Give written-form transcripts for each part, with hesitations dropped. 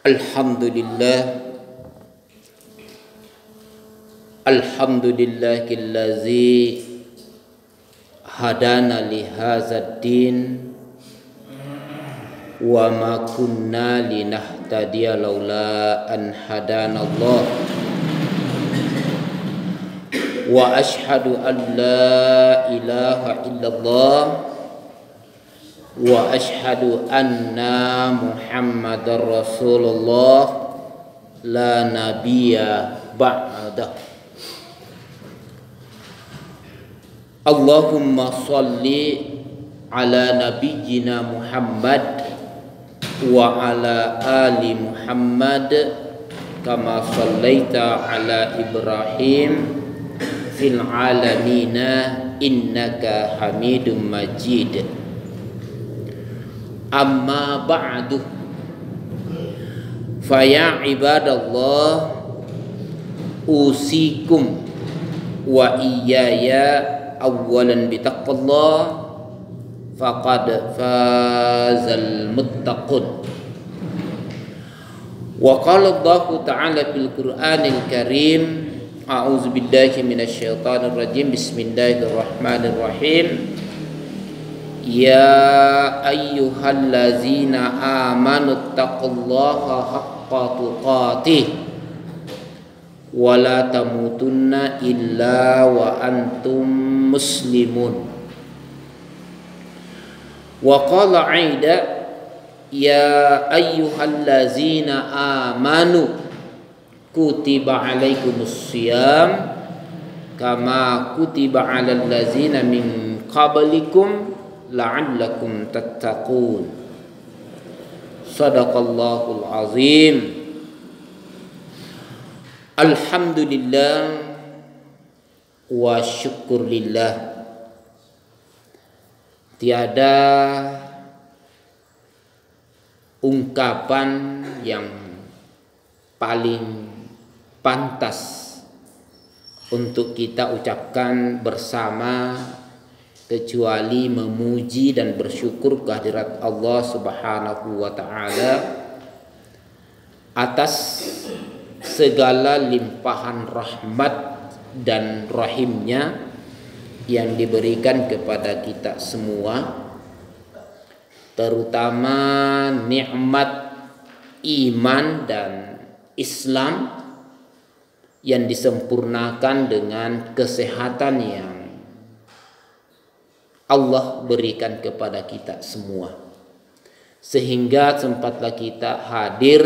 Alhamdulillahillazi hadana li hadzal din wa ma kunna linahtadiya laula an hadanallah wa ashhadu an la ilaha illallah wa ashhadu anna muhammadar rasulullah la nabiyya ba'dah. Allahumma salli ala nabiyyina Muhammad wa ala ali Muhammad kama sallaita ala Ibrahim fil alamina innaka Hamidum Majid. Amma ba'du, fa ya ibadallah usikum wa iyaya awalan bitaqwallah faqad fazal muttaqun. Wa qala Allah ta'ala fil Qur'anil Karim, a'udzu billahi minasyaitonir rajim, bismillahirrahmanirrahim. Ya ayyuhallazina amanu taqullaha haqqa tuqatih wa la tamutunna illa wa antum muslimun. Wa qala aida ya ayyuhallazina amanu kutiba alaikumus siyam kama kutiba alal ladzina min qablikum la'allakum tattaqun. Sadaqallahul azim. Alhamdulillah wa syukurillah. Tiada ungkapan yang paling pantas untuk kita ucapkan bersama kecuali memuji dan bersyukur kehadirat Allah Subhanahu wa ta'ala atas segala limpahan rahmat dan rahimnya yang diberikan kepada kita semua, terutama nikmat iman dan Islam yang disempurnakan dengan kesehatan yang Allah berikan kepada kita semua, sehingga sempatlah kita hadir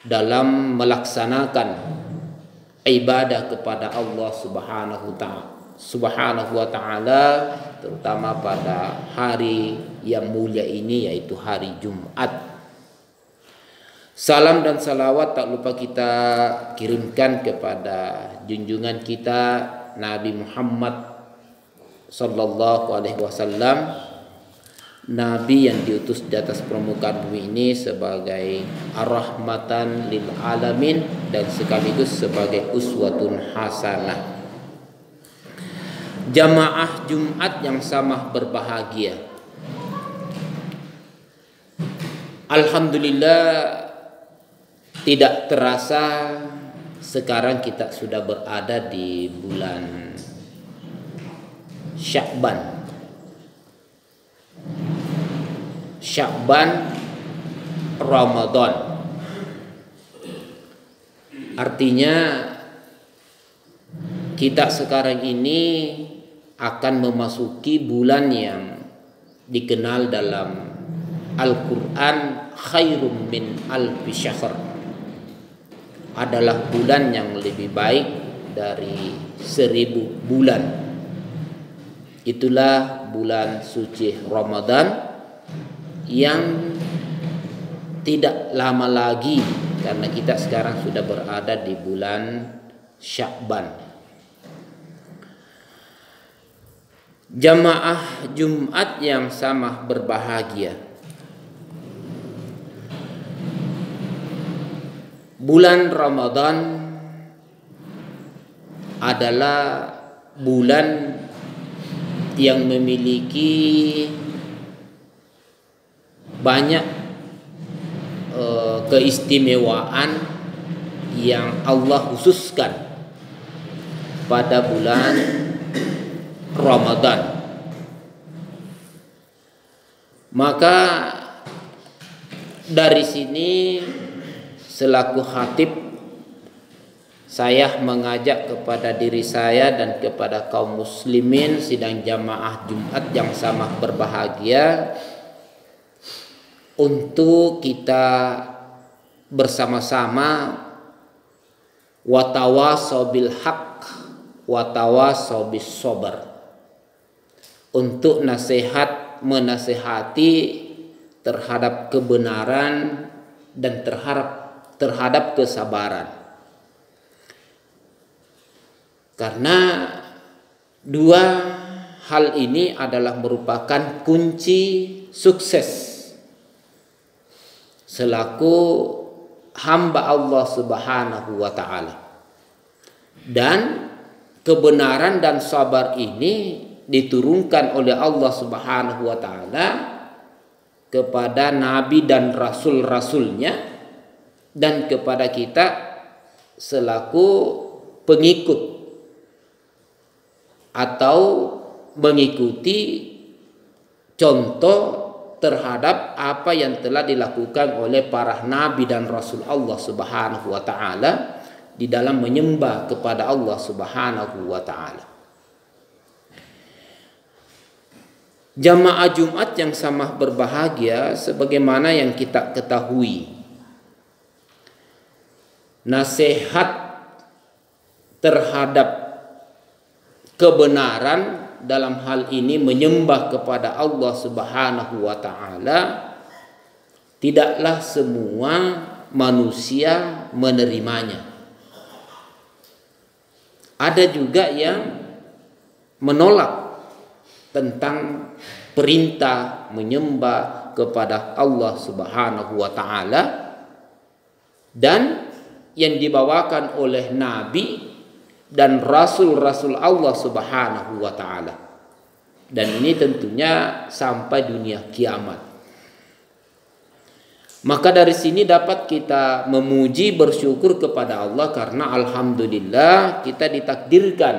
dalam melaksanakan ibadah kepada Allah Subhanahu wa ta'ala, terutama pada hari yang mulia ini, yaitu hari Jumat. Salam dan salawat tak lupa kita kirimkan kepada junjungan kita Nabi Muhammad sallallahu alaihi wasallam, Nabi yang diutus di atas permukaan bumi ini sebagai rahmatan lil alamin dan sekaligus sebagai uswatun hasanah. Jamaah Jumat yang sama berbahagia, alhamdulillah, tidak terasa sekarang kita sudah berada di bulan Sya'ban Ramadan. Artinya kita sekarang ini akan memasuki bulan yang dikenal dalam Al-Quran khairum min alfi syahr, adalah bulan yang lebih baik dari 1000 bulan. Itulah bulan suci Ramadan yang tidak lama lagi, karena kita sekarang sudah berada di bulan Sya'ban. Jamaah Jumat yang sama berbahagia, bulan Ramadan adalah bulan yang memiliki banyak keistimewaan yang Allah khususkan pada bulan Ramadan. Maka dari sini selaku khatib saya mengajak kepada diri saya dan kepada kaum muslimin sidang jamaah Jumat yang sama berbahagia untuk kita bersama-sama watawasau bil haq watawasau bis sabar, untuk menasehati terhadap kebenaran dan terhadap kesabaran. Karena dua hal ini adalah merupakan kunci sukses selaku hamba Allah Subhanahu wa taala. Dan kebenaran dan sabar ini diturunkan oleh Allah Subhanahu wa taala kepada nabi dan rasul-rasulnya dan kepada kita selaku pengikut atau mengikuti contoh terhadap apa yang telah dilakukan oleh para nabi dan rasul Allah Subhanahu wa taala di dalam menyembah kepada Allah Subhanahu wa taala. Jamaah Jumat yang sama berbahagia, sebagaimana yang kita ketahui, nasihat terhadap kebenaran dalam hal ini menyembah kepada Allah Subhanahu wa taala tidaklah semua manusia menerimanya. Ada juga yang menolak tentang perintah menyembah kepada Allah Subhanahu wa taala dan yang dibawakan oleh nabi dan rasul-rasul Allah Subhanahu wa taala. Dan ini tentunya sampai dunia kiamat. Maka dari sini dapat kita memuji, bersyukur kepada Allah karena alhamdulillah kita ditakdirkan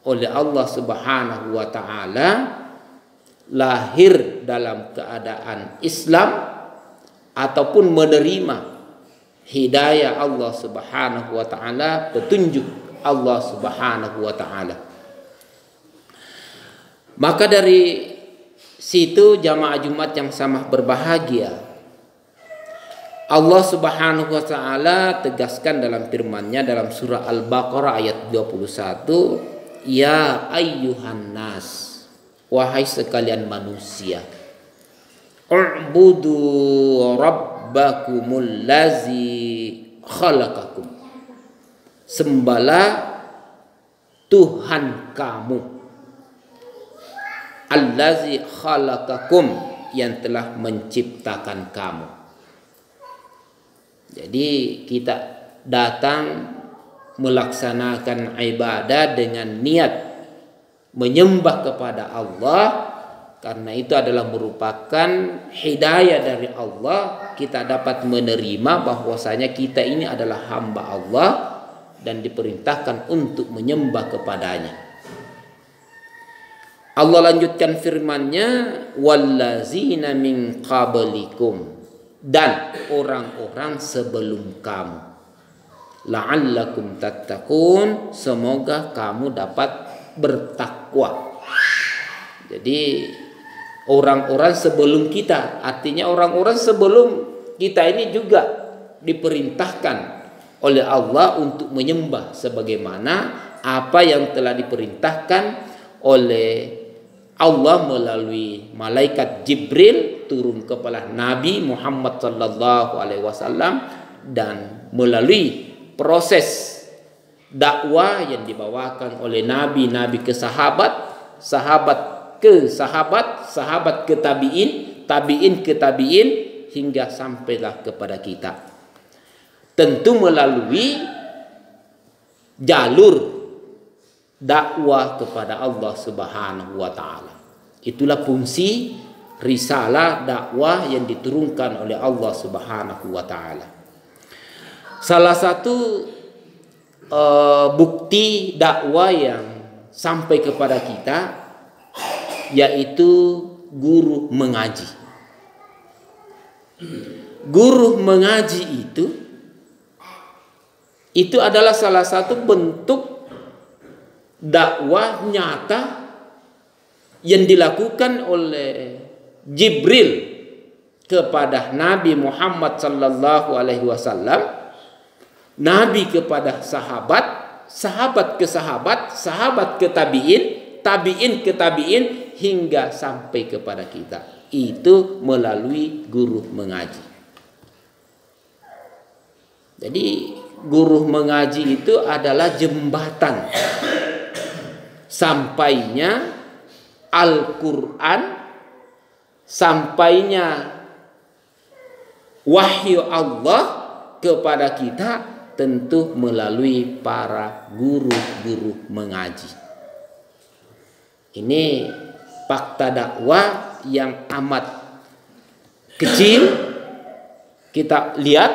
oleh Allah Subhanahu wa taala lahir dalam keadaan Islam ataupun menerima hidayah Allah Subhanahu wa taala, petunjuk Allah Subhanahu wa taala. Maka dari situ jamaah Jumat yang sama berbahagia, Allah Subhanahu wa taala tegaskan dalam firman-Nya dalam surah Al-Baqarah ayat 21, ya ayyuhan nas, wahai sekalian manusia, u'budu rabbakumul ladzi khalaqakum, sembahlah Tuhan kamu, allazi khalaqakum, yang telah menciptakan kamu. Jadi kita datang melaksanakan ibadah dengan niat menyembah kepada Allah, karena itu adalah merupakan hidayah dari Allah. Kita dapat menerima bahwasanya kita ini adalah hamba Allah dan diperintahkan untuk menyembah kepadanya. Allah lanjutkan firman-Nya, wallazina min qablikum, dan orang-orang sebelum kamu, la'allakum tattaqun, semoga kamu dapat bertakwa. Jadi orang-orang sebelum kita, artinya orang-orang sebelum kita ini juga diperintahkan oleh Allah untuk menyembah sebagaimana apa yang telah diperintahkan oleh Allah melalui malaikat Jibril turun kepada Nabi Muhammad sallallahu alaihi wasallam dan melalui proses dakwah yang dibawakan oleh nabi-nabi ke sahabat, sahabat ke sahabat, sahabat ke tabi'in, tabi'in ke tabi'in hingga sampailah kepada kita. Tentu melalui jalur dakwah kepada Allah Subhanahu wa taala. Itulah fungsi risalah dakwah yang diturunkan oleh Allah Subhanahu wa taala. Salah satu bukti dakwah yang sampai kepada kita yaitu guru mengaji. Guru mengaji itu adalah salah satu bentuk dakwah nyata yang dilakukan oleh Jibril kepada Nabi Muhammad sallallahu alaihi wasallam, Nabi kepada sahabat, sahabat ke sahabat, sahabat ke tabi'in, tabi'in ke tabi'in hingga sampai kepada kita. Itu melalui guru mengaji. Jadi guru mengaji itu adalah jembatan sampainya Al-Quran, sampainya wahyu Allah kepada kita, tentu melalui para guru-guru mengaji. Ini fakta dakwah yang amat kecil. Kita lihat,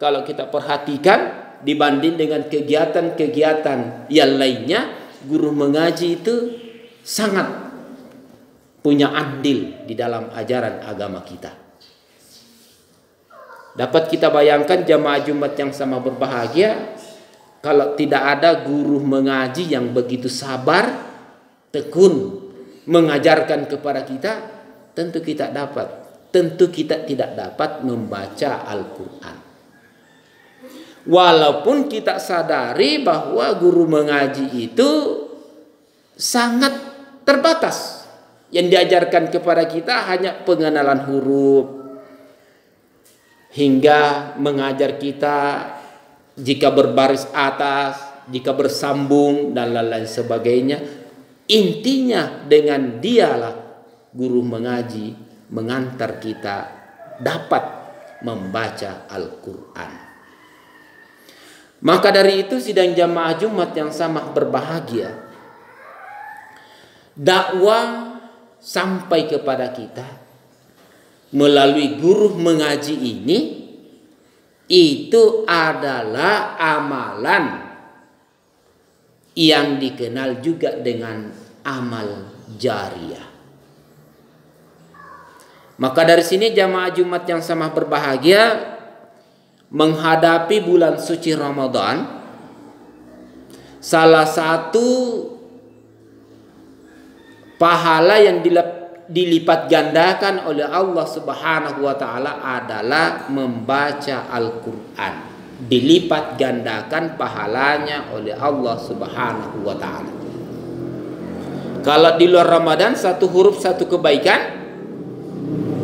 kalau kita perhatikan dibanding dengan kegiatan-kegiatan yang lainnya, guru mengaji itu sangat punya andil di dalam ajaran agama kita. Dapat kita bayangkan jamaah Jumat yang sama berbahagia, kalau tidak ada guru mengaji yang begitu sabar, tekun mengajarkan kepada kita, tentu kita tidak dapat membaca Al-Quran. Walaupun kita sadari bahwa guru mengaji itu sangat terbatas. Yang diajarkan kepada kita hanya pengenalan huruf, hingga mengajar kita jika berbaris atas, jika bersambung, dan lain-lain sebagainya. Intinya dengan dialah guru mengaji mengantar kita dapat membaca Al-Quran. Maka dari itu sidang jamaah Jumat yang sama berbahagia, dakwah sampai kepada kita melalui guru mengaji ini, itu adalah amalan yang dikenal juga dengan amal jariyah. Maka dari sini jamaah Jumat yang sama berbahagia, menghadapi bulan suci Ramadan, salah satu pahala yang dilipat gandakan oleh Allah Subhanahu wa taala adalah membaca Al-Quran. Dilipat gandakan pahalanya oleh Allah Subhanahu wa taala. Kalau di luar Ramadan satu huruf satu kebaikan,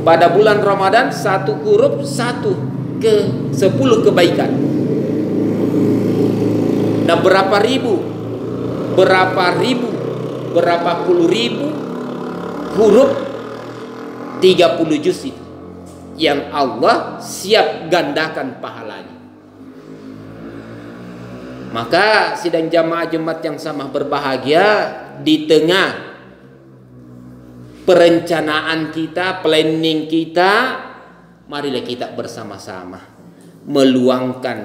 pada bulan Ramadan satu huruf satu ke 10 kebaikan. Nah, berapa puluh ribu huruf 30 juz itu yang Allah siap gandakan pahalanya. Maka sidang jamaah Jumat yang sama berbahagia, di tengah perencanaan kita, planning kita, marilah kita bersama-sama meluangkan,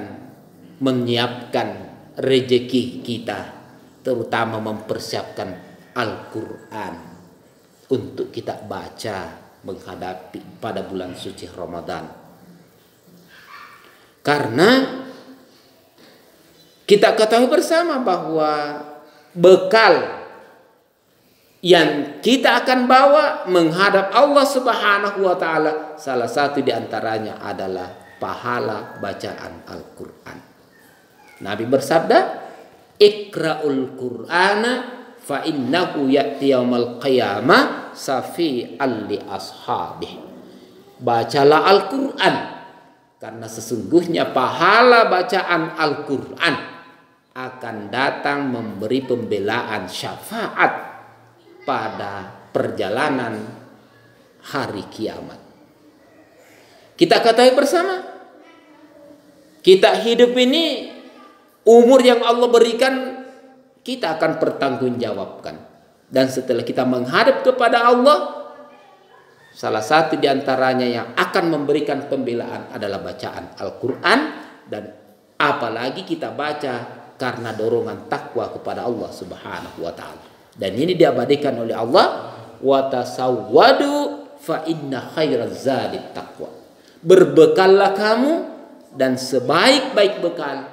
menyiapkan rezeki kita, terutama mempersiapkan Al-Quran untuk kita baca menghadapi pada bulan suci Ramadan. Karena kita ketahui bersama bahwa bekal yang kita akan bawa menghadap Allah Subhanahu wa taala, salah satu di antaranya adalah pahala bacaan Al-Quran. Nabi bersabda, "Iqra'ul Qur'ana fa innahu ya'ti yaumal qiyamah safi'an li ashabih." Bacalah Al-Quran, karena sesungguhnya pahala bacaan Al-Quran akan datang memberi pembelaan syafaat pada perjalanan hari kiamat. Kita ketahui bersama, kita hidup ini, umur yang Allah berikan, kita akan pertanggungjawabkan. Dan setelah kita menghadap kepada Allah, Salah satu di antaranya yang akan memberikan pembelaan adalah bacaan Al-Quran, dan apalagi kita baca karena dorongan takwa kepada Allah Subhanahu wa taala. Dan ini diabadikan oleh Allah, wa tasawwadu fa inna khairaz zadi taqwa. Berbekallah kamu, dan sebaik-baik bekal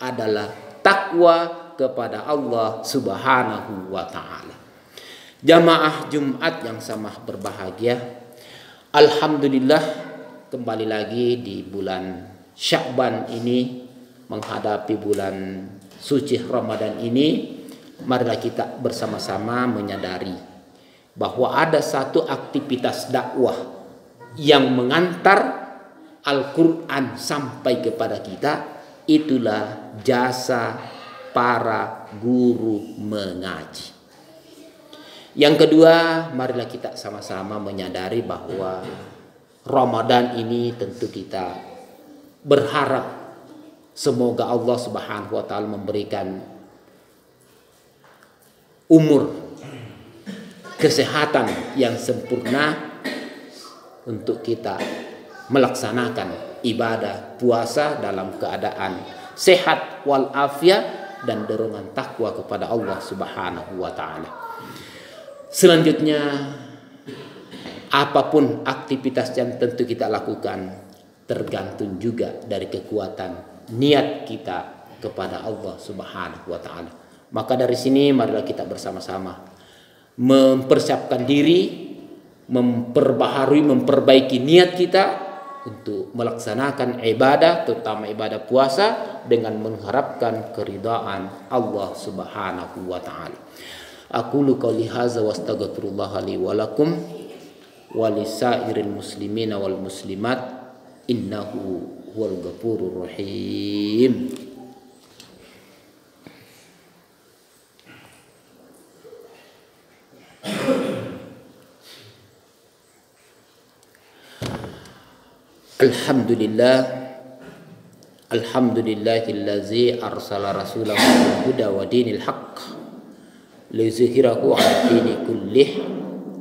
adalah takwa kepada Allah Subhanahu wa taala. Jamaah Jumat yang sama berbahagia, alhamdulillah kembali lagi di bulan Sya'ban ini, menghadapi bulan suci Ramadan ini, marilah kita bersama-sama menyadari bahwa ada satu aktivitas dakwah yang mengantar Al-Quran sampai kepada kita, itulah jasa para guru mengaji. Yang kedua, marilah kita sama-sama menyadari bahwa Ramadan ini tentu kita berharap semoga Allah Subhanahu wa taala memberikan umur, kesehatan yang sempurna untuk kita melaksanakan ibadah puasa dalam keadaan sehat walafiat dan dorongan takwa kepada Allah Subhanahu wa taala. Selanjutnya, apapun aktivitas yang tentu kita lakukan tergantung juga dari kekuatan niat kita kepada Allah Subhanahu wa taala. Maka dari sini marilah kita bersama-sama mempersiapkan diri, memperbaharui, memperbaiki niat kita untuk melaksanakan ibadah, terutama ibadah puasa, dengan mengharapkan keridhaan Allah Subhanahu wa taala. Aqulu qouli hadza wa astaghfirullah li wa lakum wa lisairil muslimina wal muslimat innahu huwal ghafurur rahim. Alhamdulillahillazi arsala rasulahu bil huda wa dinil haqq liyuzhirahu 'ala dini kullih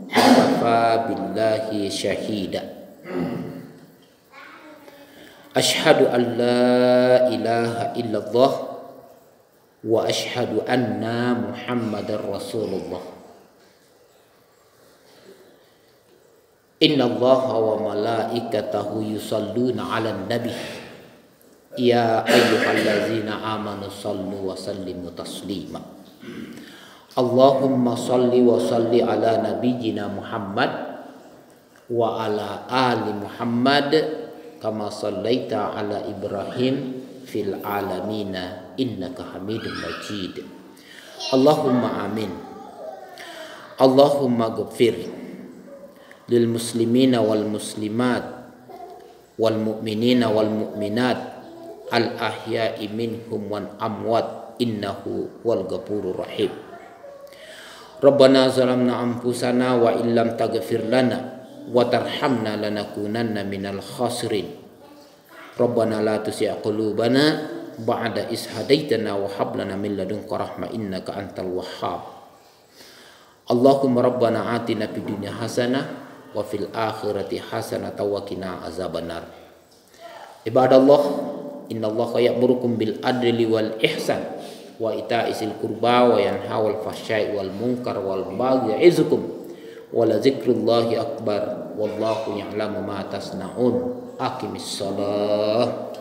kafa billahi syahida. Asyhadu an la ilaha illallah wa asyhadu anna Muhammadar Rasulullah. Inna Allaha wa malaikatahu yusalluna 'alan nabi. Ya ayyuhallazina amanu sallu wa sallimu taslima. Allahumma salli wa salli ala nabiyyina Muhammad wa ala ali Muhammad kama sallaita ala Ibrahim fil alamina innaka Hamidum Majid. Allahumma amin. Allahumma ghfir lil muslimina wal muslimat wal mu'minina wal mu'minat al ahya'i minhum wal amwat innahu wal ghafurur rahim. Rabbana zalamna anfusana wa illam taghfir lana wa tarhamna lanakunanna minal khasirin. Rabbana la tuzigh qulubana ba'da is hadaitana wa hab lana min ladunka rahmah innaka antal wahhab. Allahumma rabbana atina fid dunya hasanah wa fil akhirati hasanah wa qina azabannar. Ibadallah, innallaha ya'murukum bil adli wal ihsan wa ita'izil qurba wa yanha wal fahsya'i wal munkar wal baghi ya'izukum wa la dzikrullahi akbar wallahu ya'lamu ma tasna'un. Aqimis shalah.